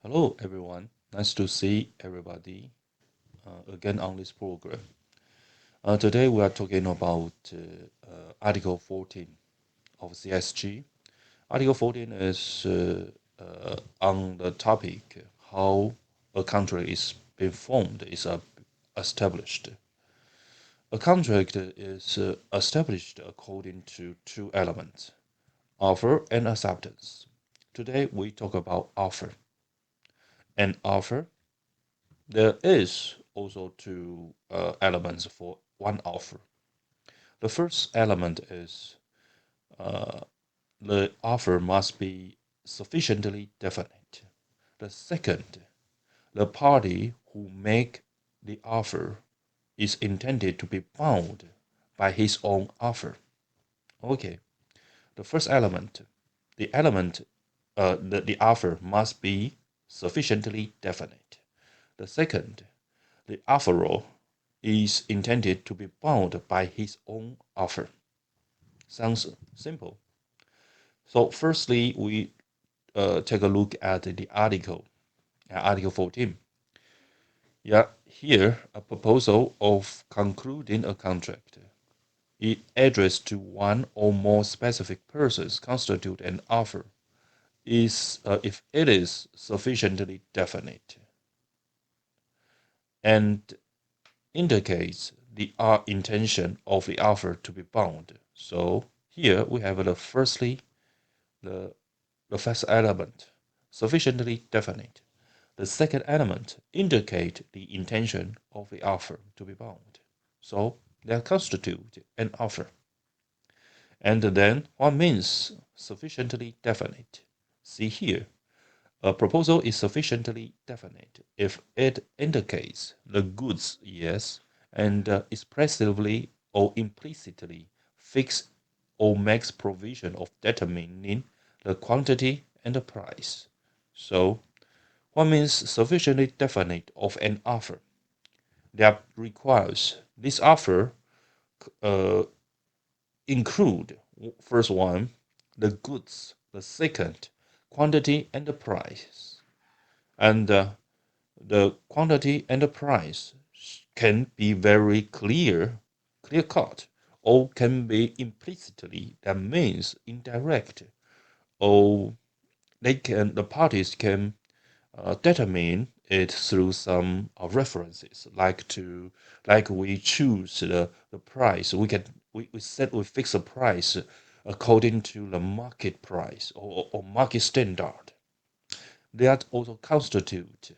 Hello, everyone. Nice to see everybody again on this program. Today we are talking about Article 14 of CSG. Article 14 is on the topic how a contract is being formed, established. A contract is established according to two elements, offer and acceptance. Today we talk about offer. An offer. There is also two elements for one offer. The first element is the offer must be sufficiently definite. The second, the party who make the offer is intended to be bound by his own offer. Okay, the first element, the offer must be sufficiently definite. The second, the offeror is intended to be bound by his own offer. Sounds simple. So firstly, we take a look at the article, Article 14. Yeah, here a proposal of concluding a contract. It addressed to one or more specific persons constitute an offer is if it is sufficiently definite and indicates the intention of the offer to be bound. So here we have the, the first element, sufficiently definite. The second element indicate the intention of the offer to be bound. So they constitute an offer. And then what means sufficiently definite? See here, a proposal is sufficiently definite if it indicates the goods, yes, and expressively or implicitly fix or makes provision of determining the quantity and the price. So, what means sufficiently definite of an offer? That requires this offer uh, include first one, the goods, the second, quantity and the price, and the quantity and the price can be very clear cut, or can be implicitly, that means indirect, or the parties can determine it through some references, like we choose the price. We fix a price according to the market price or market standard. That also constitute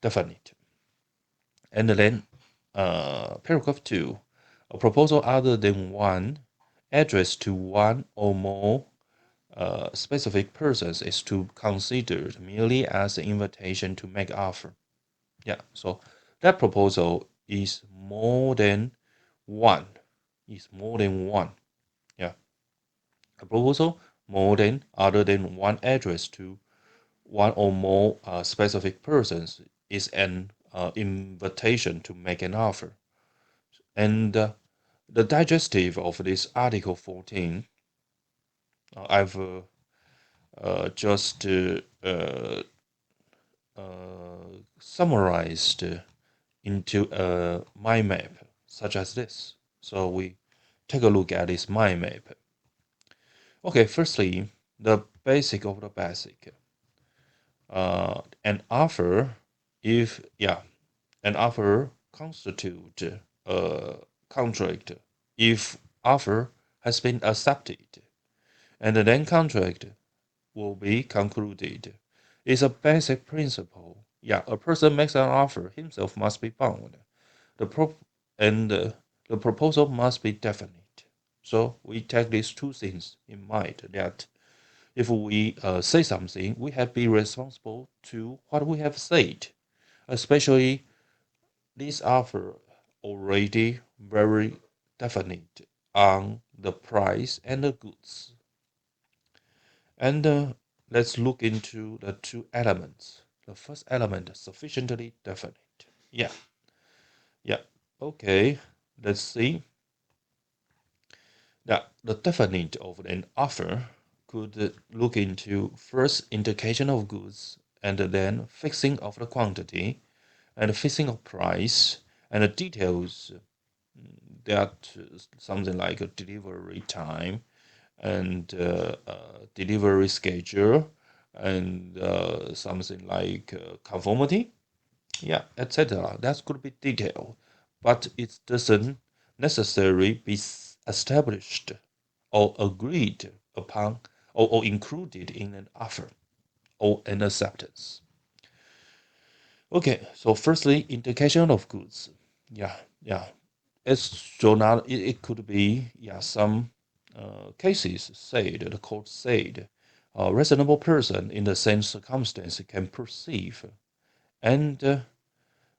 definite. And then paragraph 2, a proposal other than one addressed to one or more specific persons is to considered merely as an invitation to make offer. Yeah, so that proposal is more than one. Is more than one. Yeah, a proposal more than other than one address to one or more specific persons is an invitation to make an offer. And the digestive of this Article 14, I've just summarized into a mind map such as this. So we take a look at this mind map. Okay, firstly, the basic of the basic. An offer, if yeah, an offer constitute a contract if offer has been accepted, and then contract will be concluded. It's a basic principle. Yeah, a person makes an offer, himself must be bound. The pro and the proposal must be definite. So we take these two things in mind that if we say something, we have to be responsible to what we have said, especially this offer already very definite on the price and the goods. And let's look into the two elements. The first element, sufficiently definite. Yeah, yeah. Okay, let's see. That the definite of an offer could look into first indication of goods and then fixing of the quantity and fixing of price and the details that something like a delivery time and delivery schedule and something like conformity, yeah, etc. That could be detailed, but it doesn't necessarily be established or agreed upon or included in an offer or an acceptance. Okay, so firstly, indication of goods. Yeah, yeah. It's shown out. It could be some cases said the court said a reasonable person in the same circumstance can perceive, and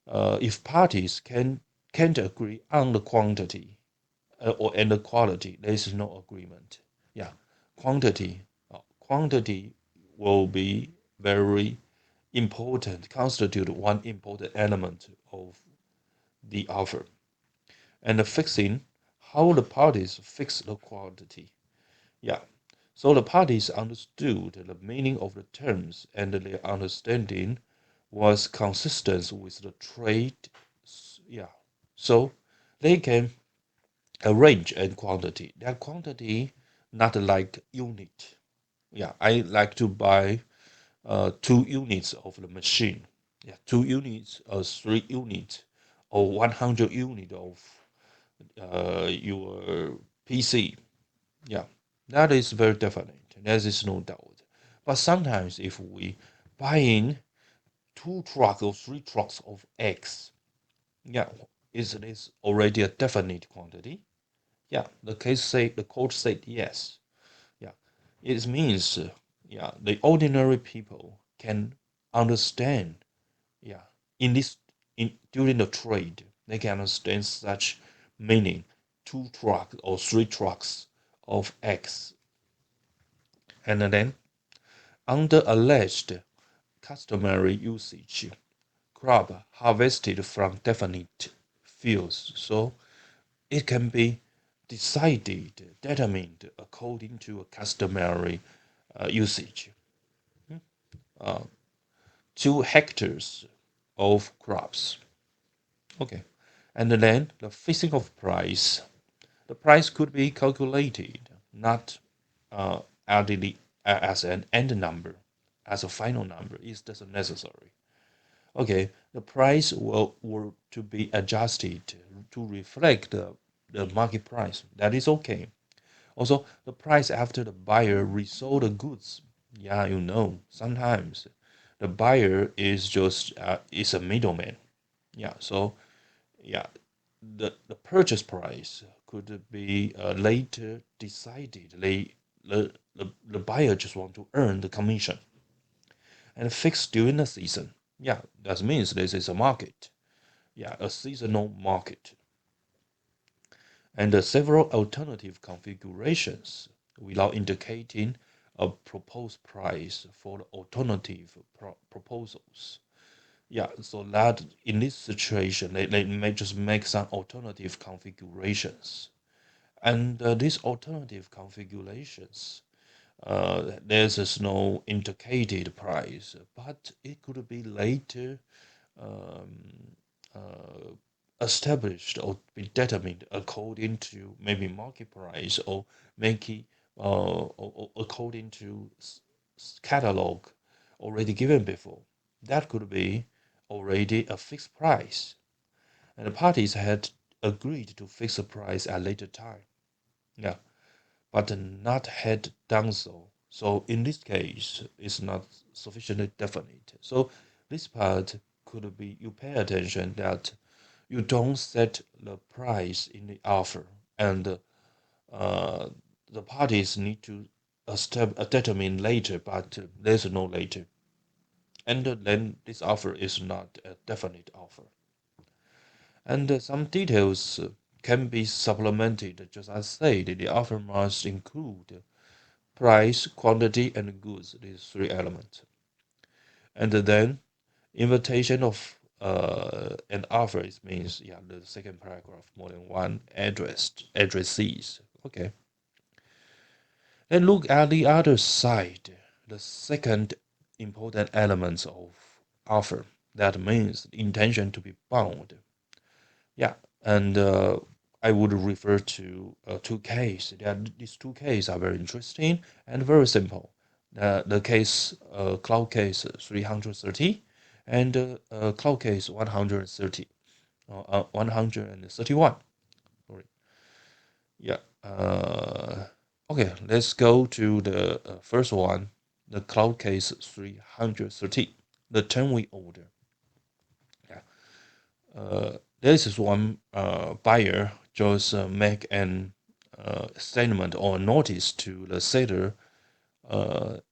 if parties can't agree on the quantity or and the quality, there is no agreement. Yeah, quantity quantity will be very important, constitute one important element of the offer, and fixing how the parties fix the quantity. Yeah. So the parties understood the meaning of the terms and their understanding was consistent with the trade. Yeah. So they can arrange a quantity. That quantity not like unit. Yeah, I like to buy 2 units of the machine. Yeah, 2 units or 3 units or 100 units of your PC. Yeah, that is very definite. There is no doubt. But sometimes if we buy in 2 trucks or 3 trucks of eggs, yeah, is this already a definite quantity? Yeah, the court said yes. Yeah, it means the ordinary people can understand. Yeah, in this in during the trade, they can understand such meaning. 2 trucks or 3 trucks of eggs, and then under alleged customary usage, crop harvested from definite fields, so it can be determined according to a customary usage. 2 hectares of crops. Okay, and then the fixing of price. The price could be calculated not uh, as an end number, as a final number. It doesn't necessary. Okay, the price will to be adjusted to reflect the market price. That is okay. Also, the price after the buyer resold the goods. Yeah, sometimes the buyer is a middleman. Yeah, so yeah, the purchase price could be later decided. The buyer just want to earn the commission and fixed during the season. Yeah, that means this is a market. Yeah, a seasonal market. And several alternative configurations without indicating a proposed price for the alternative proposals. Yeah, so that in this situation, they may just make some alternative configurations. And these alternative configurations, there's no indicated price, but it could be later um, uh, established or be determined according to maybe market price or make or according to catalog already given before. That could be already a fixed price, and the parties had agreed to fix a price at later time. Yeah, but not had done so. So in this case, it's not sufficiently definite. So this part could be you pay attention that you don't set the price in the offer, and uh, the parties need to determine later, but there's no later, and then this offer is not a definite offer, and some details can be supplemented. Just as said, the offer must include price, quantity, and goods, these 3 elements. And then invitation of an offer means the second paragraph more than one addressees. Okay. Then look at the other side, the second important element of offer. That means the intention to be bound. Yeah, and I would refer to two cases. These two cases are very interesting and very simple. The case, cloud case 330 and cloud case 130, 131. Sorry. Yeah. Okay, let's go to the first one, the cloud case 330, the 10-week order. Yeah. This is one buyer just make an statement or notice to the seller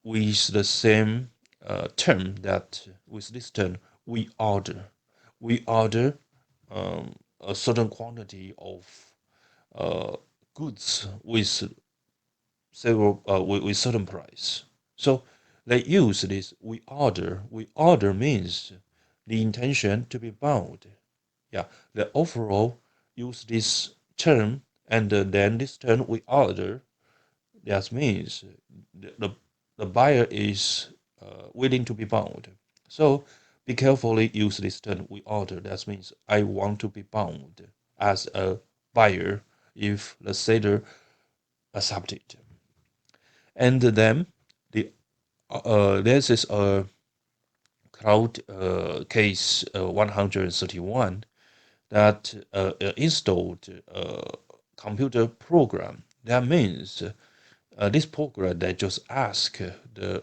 with the same term that with this term we order a certain quantity of goods with several with certain price. So they use this we order. We order means the intention to be bound. Yeah, the overall use this term and then this term we order. That means the buyer is willing to be bound. So be carefully use this term we order. That means I want to be bound as a buyer if the seller accept it. And then the this is a cloud case 131 that installed computer program. That means this program that just ask the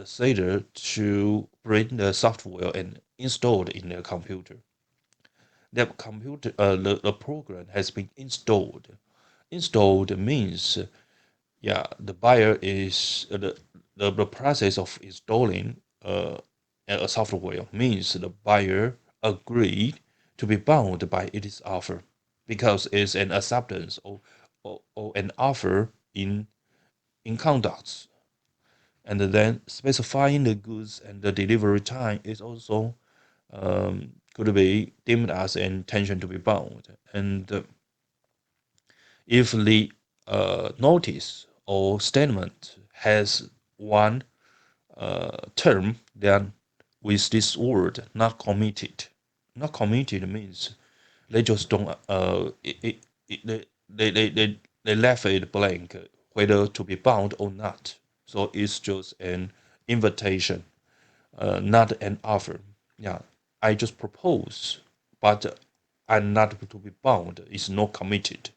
seller to bring the software and install it in their computer. That computer, the program has been installed. Installed means, yeah, the buyer is the process of installing a software means the buyer agreed to be bound by its offer because it's an acceptance or an offer in conduct. And then specifying the goods and the delivery time is also could be deemed as an intention to be bound. And if the notice or statement has one term, then with this word not committed. Not committed means they just don't they left it blank whether to be bound or not. So it's just an invitation, not an offer. Yeah, I just propose, but I'm not to be bound. It's not committed.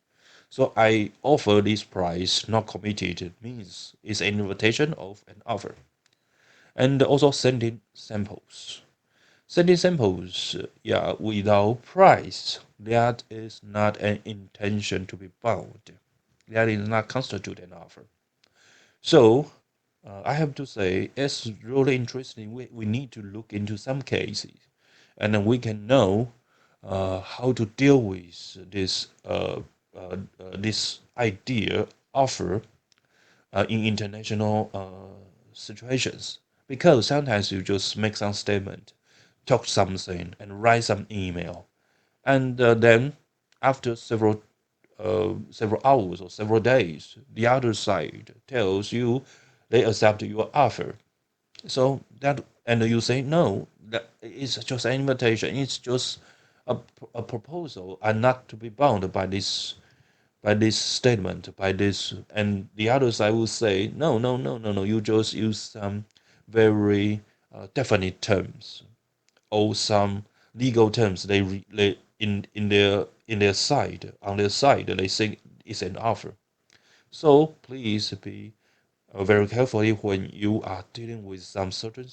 So I offer this price, not committed means it's an invitation of an offer. And also sending samples. Sending samples, yeah, without price, that is not an intention to be bound. That is not constitute an offer. So I have to say it's really interesting. We need to look into some cases, and then we can know how to deal with this idea offer in international situations. Because sometimes you just make some statement, talk something, and write some email, and then after several hours or several days, the other side tells you they accept your offer. So that and you say no, that is just an invitation. It's just a, a proposal, and not to be bound by this statement, by this. And the other side will say no, no, no, no, no. You just use some very definite terms or some legal terms. They in their side on their side they think it's an offer. So please be very carefully when you are dealing with some certain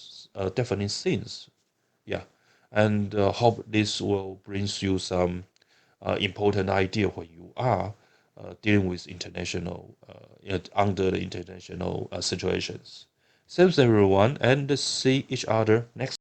definite things. Yeah, and hope this will bring you some important idea when you are dealing with international under the international situations. Thanks everyone, and see each other next.